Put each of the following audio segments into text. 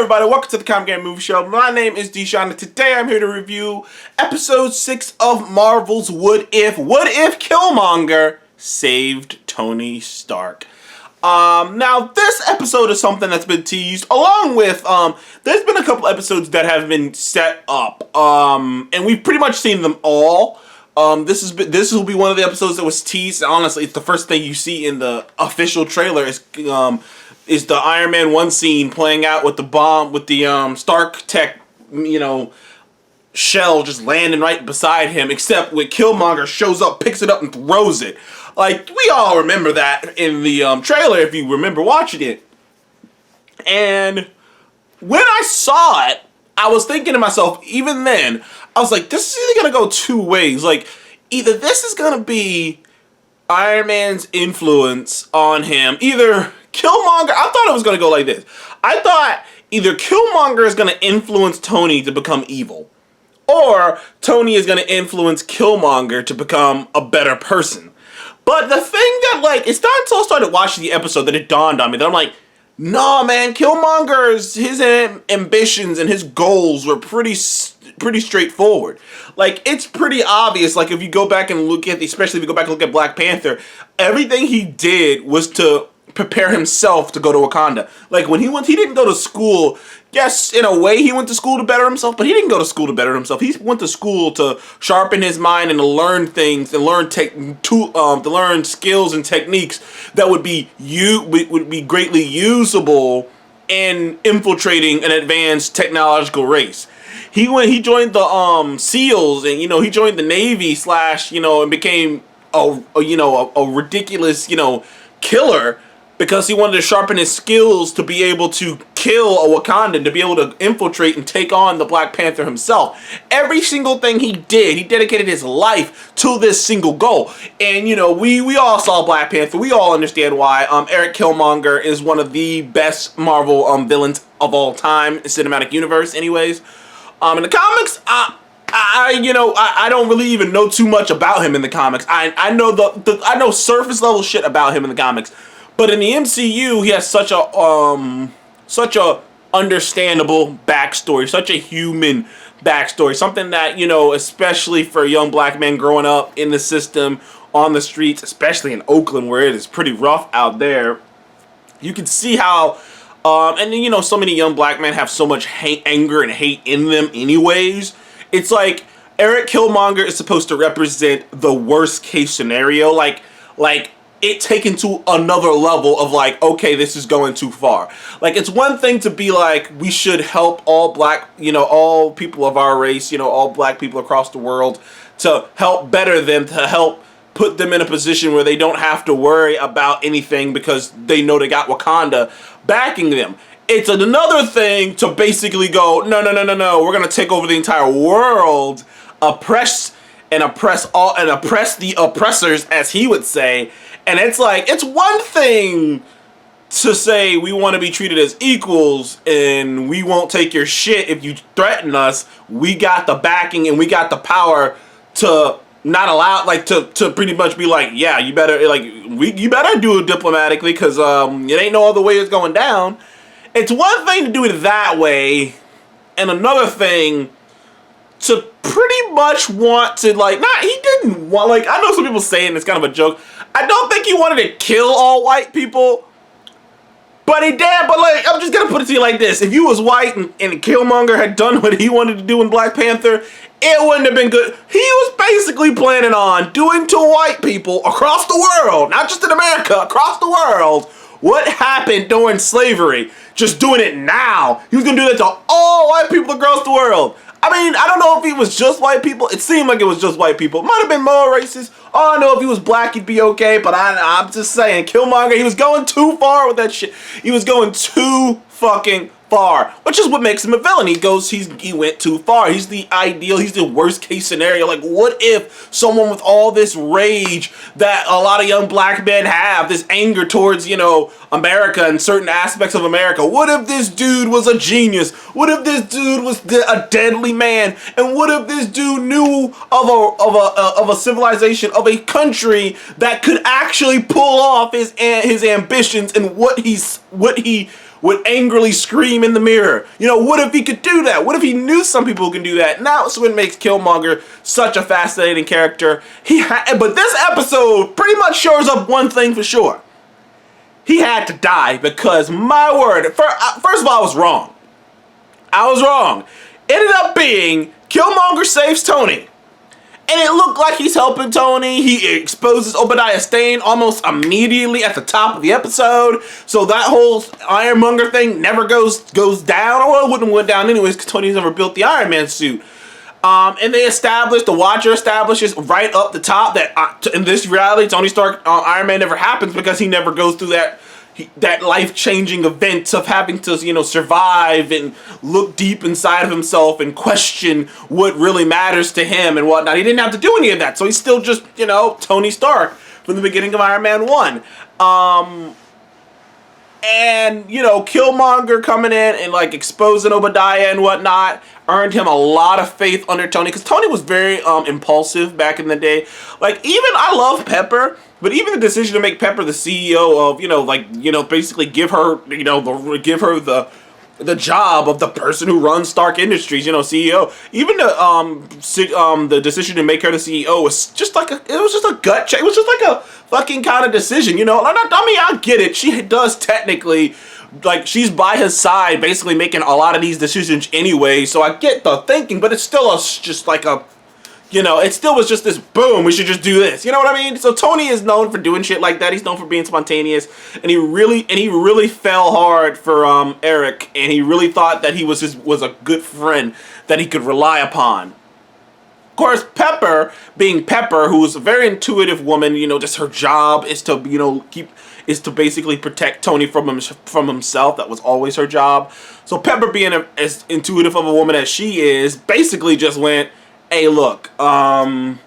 everybody, welcome to the Comic Game Movie Show. My name is Deshaun, and today I'm here to review episode 6 of Marvel's What If Killmonger saved Tony Stark. Now this episode is something that's been teased, along with, there's been a couple episodes that have been set up, and we've pretty much seen them all. This will be one of the episodes that was teased. Honestly, it's the first thing you see in the official trailer is the Iron Man 1 scene playing out with the bomb, with the Stark Tech, shell just landing right beside him, except when Killmonger shows up, picks it up, and throws it. Like, we all remember that in the trailer, if you remember watching it. And when I saw it, I was thinking to myself, even then, I was like, this is either going to go two ways. Like, either this is going to be Iron Man's influence on him, either Killmonger, I thought it was going to go like this. I thought either Killmonger is going to influence Tony to become evil, or Tony is going to influence Killmonger to become a better person. But the thing that, like, it's not until I started watching the episode that it dawned on me that I'm like, nah, man, Killmonger's, his ambitions and his goals were pretty straightforward. Like, it's pretty obvious. Like, if you go back and look at, especially if you go back and look at Black Panther, everything he did was to prepare himself to go to Wakanda. Like, when he didn't go to school. Yes, in a way he went to school to better himself, but he didn't go to school to better himself. He went to school to sharpen his mind and to learn things and to learn skills and techniques that would be greatly usable in infiltrating an advanced technological race. He joined the SEALs, and he joined the Navy and became a ridiculous killer, because he wanted to sharpen his skills to be able to kill a Wakandan, to be able to infiltrate and take on the Black Panther himself. Every single thing he did, he dedicated his life to this single goal. And, we all saw Black Panther. We all understand why. Eric Killmonger is one of the best Marvel villains of all time, in the cinematic universe anyways. In the comics, I don't really even know too much about him in the comics. I know surface level shit about him in the comics. But in the MCU, he has such a understandable backstory, such a human backstory, something that, especially for a young black man growing up in the system, on the streets, especially in Oakland, where it is pretty rough out there, you can see how, so many young black men have so much anger and hate in them anyways. It's like Eric Killmonger is supposed to represent the worst case scenario, like it taken to another level of like, okay, this is going too far. Like, it's one thing to be like, we should help all all people of our race, all black people across the world, to help better them, to help put them in a position where they don't have to worry about anything because they know they got Wakanda backing them. It's another thing to basically go, no, we're going to take over the entire world, oppress the oppressors, as he would say. And it's like, it's one thing to say we want to be treated as equals and we won't take your shit if you threaten us. We got the backing and we got the power to not allow, to pretty much be like, yeah, you better, you better do it diplomatically, because it ain't no other way it's going down. It's one thing to do it that way, and another thing to pretty much want to, he didn't want, I know some people saying it's kind of a joke. I don't think he wanted to kill all white people, but he did. But I'm just gonna put it to you like this: if you was white and Killmonger had done what he wanted to do in Black Panther, it wouldn't have been good. He was basically planning on doing to white people across the world, not just in America, across the world, what happened during slavery. Just doing it now. He was gonna do that to all white people across the world. I mean, I don't know if he was just white people. It seemed like it was just white people. Might have been more racist. I don't know if he was black, he'd be okay. But I'm just saying, Killmonger, he was going too far with that shit. He was going too fucking far, which is what makes him a villain. He went too far. He's the ideal. He's the worst case scenario. Like, what if someone with all this rage that a lot of young black men have, this anger towards, America and certain aspects of America, what if this dude was a genius? What if this dude was a deadly man? And what if this dude knew of a civilization, of a country that could actually pull off his ambitions and what he would angrily scream in the mirror. You know, what if he could do that? What if he knew some people who can do that? And that's what makes Killmonger such a fascinating character. But this episode pretty much shows up one thing for sure. He had to die because, my word, first of all, I was wrong. Ended up being Killmonger saves Tony. And it looked like he's helping Tony. He exposes Obadiah Stane almost immediately at the top of the episode. So that whole Ironmonger thing never goes down. Or it wouldn't have went down anyways because Tony's never built the Iron Man suit. And the Watcher establishes right up the top that in this reality, Tony Stark, Iron Man never happens because he never goes through that life-changing event of having to, survive and look deep inside of himself and question what really matters to him and whatnot. He didn't have to do any of that, so he's still just, Tony Stark from the beginning of Iron Man 1. And, Killmonger coming in and, exposing Obadiah and whatnot earned him a lot of faith under Tony, because Tony was very impulsive back in the day. I love Pepper, but even the decision to make Pepper the CEO of, basically give her, the job of the person who runs Stark Industries, CEO. Even the decision to make her the CEO was just a gut check. It was just like a fucking kind of decision, I get it. She does technically, she's by his side, basically making a lot of these decisions anyway. So I get the thinking, but it's still it still was just this boom, we should just do this. You know what I mean? So Tony is known for doing shit like that. He's known for being spontaneous. And he really fell hard for Eric, and he really thought that he was a good friend that he could rely upon. Of course, Pepper, being Pepper, who is a very intuitive woman, just her job is to, to basically protect Tony from himself. That was always her job. So Pepper, being as intuitive of a woman as she is, basically just went, hey, look, I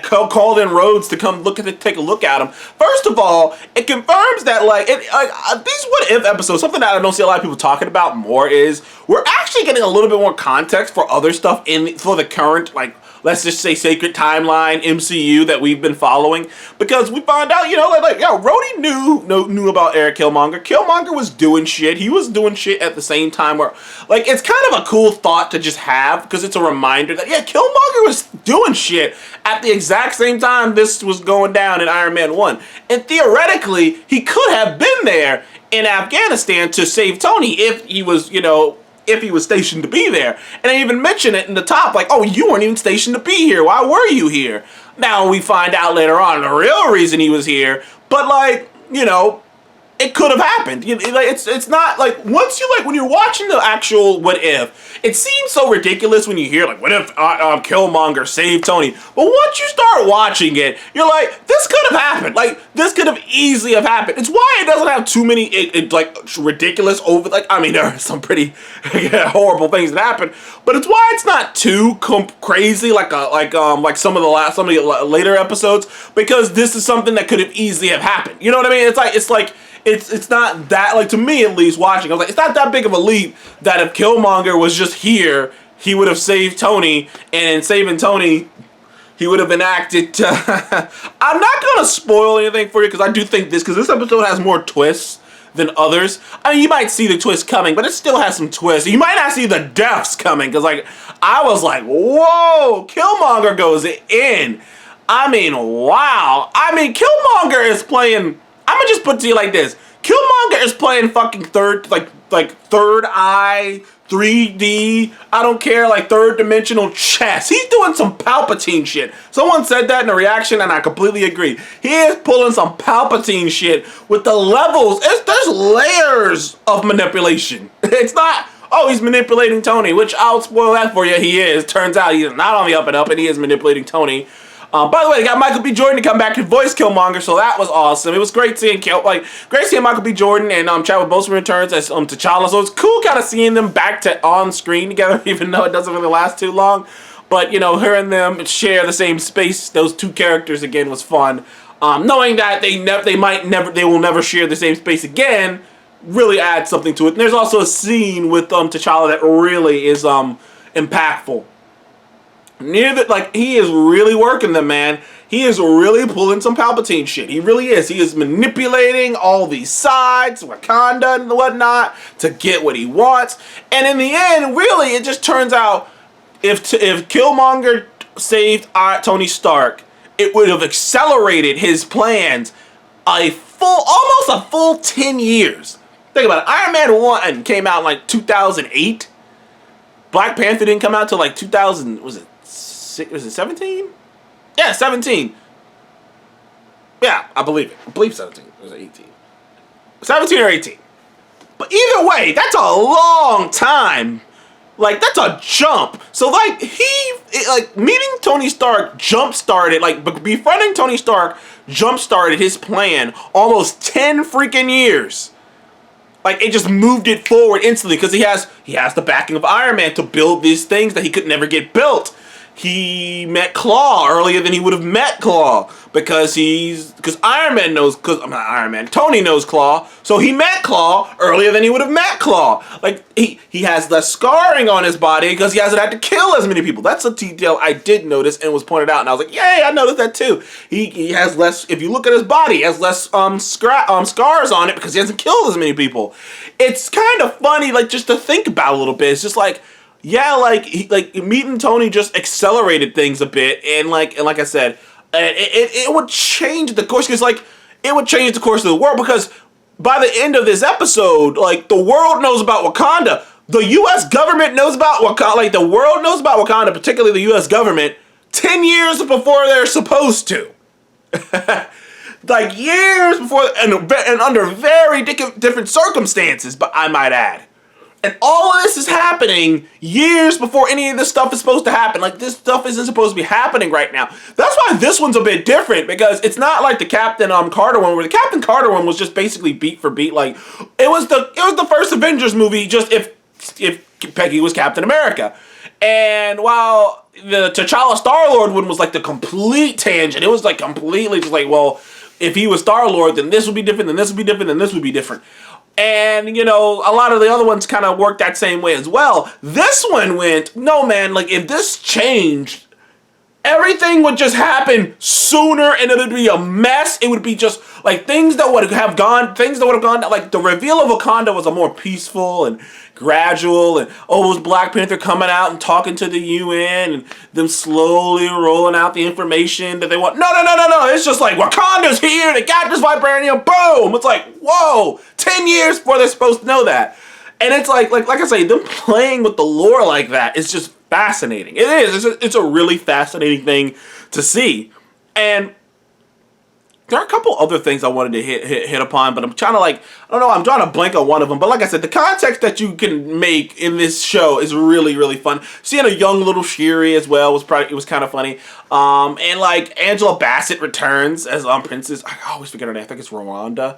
called in Rhodes to come take a look at him. First of all, it confirms that, these what if episodes, something that I don't see a lot of people talking about more is we're actually getting a little bit more context for other stuff for the current, let's just say Sacred Timeline MCU that we've been following, because we found out, Rhodey knew about Eric Killmonger. Killmonger was doing shit. He was doing shit at the same time where, it's kind of a cool thought to just have, because it's a reminder that, Killmonger was doing shit at the exact same time this was going down in Iron Man 1. And theoretically, he could have been there in Afghanistan to save Tony if he was, if he was stationed to be there. And I even mentioned it in the top, oh, you weren't even stationed to be here. Why were you here? Now we find out later on the real reason he was here, but it could have happened. It's not once you when you're watching the actual what if, it seems so ridiculous when you hear what if Killmonger saved Tony. But once you start watching it, you're like, this could have happened. This could have easily have happened. It's why it doesn't have too many ridiculous there are some pretty horrible things that happen, but it's why it's not too crazy like some of the later episodes, because this is something that could have easily have happened. You know what I mean? It's not that, to me at least, watching, I was it's not that big of a leap that if Killmonger was just here, he would have saved Tony, and in saving Tony, he would have enacted I'm not going to spoil anything for you, because I do think because this episode has more twists than others. I mean, you might see the twist coming, but it still has some twists. You might not see the deaths coming, because I was whoa, Killmonger goes in. I mean, wow. I mean, Killmonger is playing... I'm gonna just put it to you like this. Killmonger is playing fucking third eye, 3D, I don't care, third dimensional chess. He's doing some Palpatine shit. Someone said that in a reaction, and I completely agree. He is pulling some Palpatine shit with the levels. There's layers of manipulation. It's not, oh, he's manipulating Tony, which I'll spoil that for you. He is. Turns out he's not on the up and up, and he is manipulating Tony. By the way, they got Michael B. Jordan to come back and voice Killmonger, so that was awesome. It was great seeing Michael B. Jordan and Chadwick Boseman returns as T'Challa. So it's cool kind of seeing them back to on screen together, even though it doesn't really last too long. But hearing them share the same space, those two characters again, was fun. Knowing that they will never share the same space again, really adds something to it. And there's also a scene with T'Challa that really is impactful. He is really working them, man. he is really pulling some Palpatine shit. He really is. He is manipulating all these sides, Wakanda and whatnot, to get what he wants. And in the end, really, it just turns out if Killmonger saved Tony Stark, it would have accelerated his plans almost a full 10 years. Think about it. Iron Man 1 came out in like 2008. Black Panther didn't come out till like 2000, was it 17? Yeah, 17. Yeah, I believe it. I believe 17. It was 18. 17 or 18. But either way, that's a long time. Like, that's a jump. So, like, meeting Tony Stark jump-started, like, befriending Tony Stark jump-started his plan almost 10 freaking years. Like, it just moved it forward instantly because he has the backing of Iron Man to build these things that he could never get built. He met Claw earlier than he would have met Claw because Iron Man knows, Tony knows Claw, so he met Claw earlier than he would have met Claw. Like, he has less scarring on his body because he hasn't had to kill as many people. That's a detail I did notice and was pointed out, and I was like, yay, I noticed that too. He has less, if you look at his body, he has less scars on it because he hasn't killed as many people. It's kind of funny, like, just to think about a little bit. It's just like, yeah, like meeting Tony just accelerated things a bit, and like I said, it would change the course, because like it would change the course of the world, because by the end of this episode, like, the world knows about Wakanda, the U.S. government knows about Wakanda, like the world knows about Wakanda, particularly the U.S. government, 10 years before they're supposed to. Like years before, and under very different circumstances, but I might add. And all of this is happening years before any of this stuff is supposed to happen. Like, this stuff isn't supposed to be happening right now. That's why this one's a bit different, because it's not like the Captain Carter one, where the Captain Carter one was just basically beat for beat. Like, it was the first Avengers movie, just if Peggy was Captain America. And while the T'Challa Star-Lord one was like the complete tangent, it was like completely just like, well, if he was Star-Lord, then this would be different, then this would be different, then this would be different. And, you know, a lot of the other ones kind of worked that same way as well. This one went, no, man, like, if this changed, everything would just happen sooner, and it would be a mess. It would be just, like, things that would have gone, like, the reveal of Wakanda was a more peaceful and gradual, and, it was Black Panther coming out and talking to the UN, and them slowly rolling out the information that they want. No, it's just like, Wakanda's here, they got this vibranium, boom! It's like, whoa, 10 years before they're supposed to know that. And it's like I say, them playing with the lore like that is just fascinating. It is. It's a really fascinating thing to see. And there are a couple other things I wanted to hit upon, but I'm trying to I'm drawing a blank on one of them. But like I said, the context that you can make in this show is really, really fun. Seeing a young little Shuri as well was kind of funny. And like Angela Bassett returns as Princess. I always forget her name. I think it's Rwanda.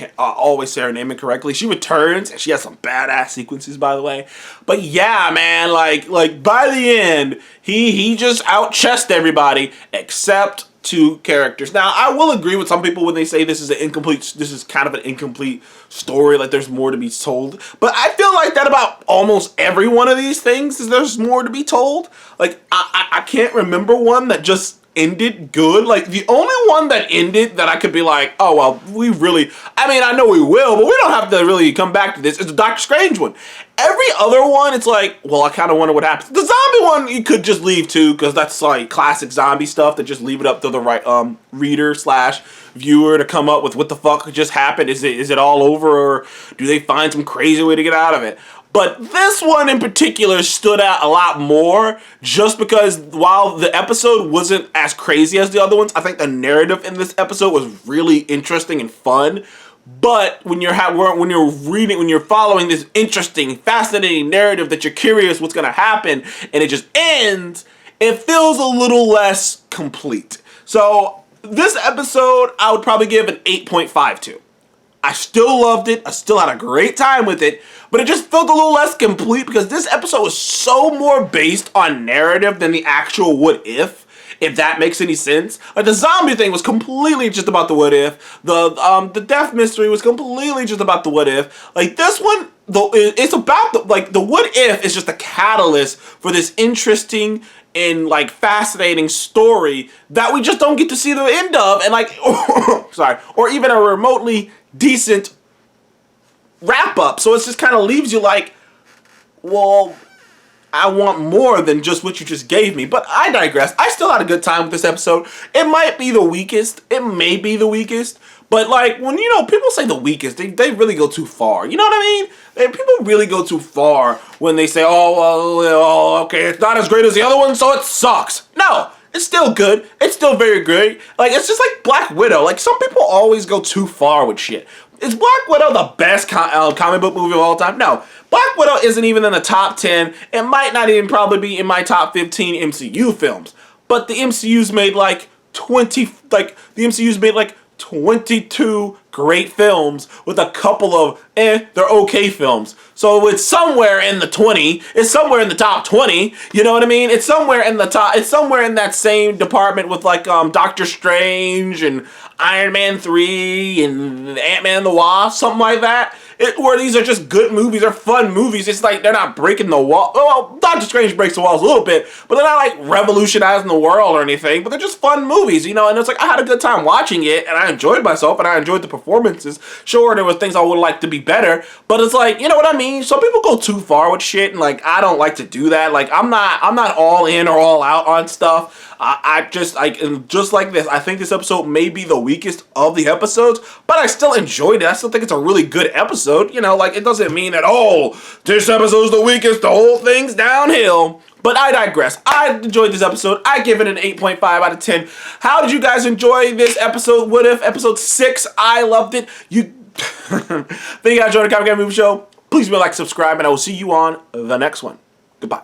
I always say her name incorrectly. She returns, and she has some badass sequences, by the way. But yeah, man, like by the end, he just out-chessed everybody except two characters. Now, I will agree with some people when they say this is kind of an incomplete story, like there's more to be told. But I feel like that about almost every one of these things, is there's more to be told. Like, I can't remember one that just ended good. Like, the only one that ended that I could be like, oh, well, I know we will, but we don't have to really come back to this. It's the Doctor Strange one. Every other one, it's like, well, I kind of wonder what happens. The zombie one, you could just leave too, because that's like classic zombie stuff, that just leave it up to the right reader/viewer to come up with what the fuck just happened. Is it all over, or do they find some crazy way to get out of it? But this one in particular stood out a lot more, just because while the episode wasn't as crazy as the other ones, I think the narrative in this episode was really interesting and fun. But when you're following this interesting, fascinating narrative that you're curious what's gonna happen, and it just ends, it feels a little less complete. So this episode, I would probably give an 8.5 to. I still loved it. I still had a great time with it, but it just felt a little less complete because this episode was so more based on narrative than the actual what if that makes any sense. Like, the zombie thing was completely just about the what if. The death mystery was completely just about the what if. Like, this one, though, it's about the what if is just a catalyst for this interesting and like fascinating story that we just don't get to see the end of, and like, sorry, or even a remotely decent wrap up. So it just kind of leaves you like, well, I want more than just what you just gave me. But I digress. I still had a good time with this episode. It might be the weakest. It may be the weakest. But like, when, you know, people say the weakest, they really go too far. You know what I mean? People really go too far when they say, oh, well, okay, it's not as great as the other one, so it sucks. No, it's still good. It's still very great. Like, it's just like Black Widow. Like, some people always go too far with shit. Is Black Widow the best comic book movie of all time? No. Black Widow isn't even in the top 10. It might not even probably be in my top 15 MCU films. But the MCU's made like 22 great films with a couple of they're okay films. So it's somewhere in the 20. It's somewhere in the top 20. You know what I mean? It's somewhere in the top. It's somewhere in that same department with like Doctor Strange and Iron Man 3 and Ant-Man and the Wasp, something like that. Where these are just good movies, they're fun movies. It's like they're not breaking the wall. Well, Doctor Strange breaks the walls a little bit, but they're not like revolutionizing the world or anything. But they're just fun movies, you know. And it's like I had a good time watching it, and I enjoyed myself, and I enjoyed the performances. Sure, there was things I would like to be better, but it's like, you know what I mean. Some people go too far with shit, and like I don't like to do that. Like I'm not all in or all out on stuff. Just like this, I think this episode may be the weakest of the episodes, but I still enjoyed it. I still think it's a really good episode. You know, like, it doesn't mean that, oh, this episode's the weakest, the whole thing's downhill. But I digress. I enjoyed this episode. I give it an 8.5 out of 10. How did you guys enjoy this episode? What If? Episode 6. I loved it. You think you guys enjoyed the Comic Game Movie Show? Please be like, subscribe, and I will see you on the next one. Goodbye.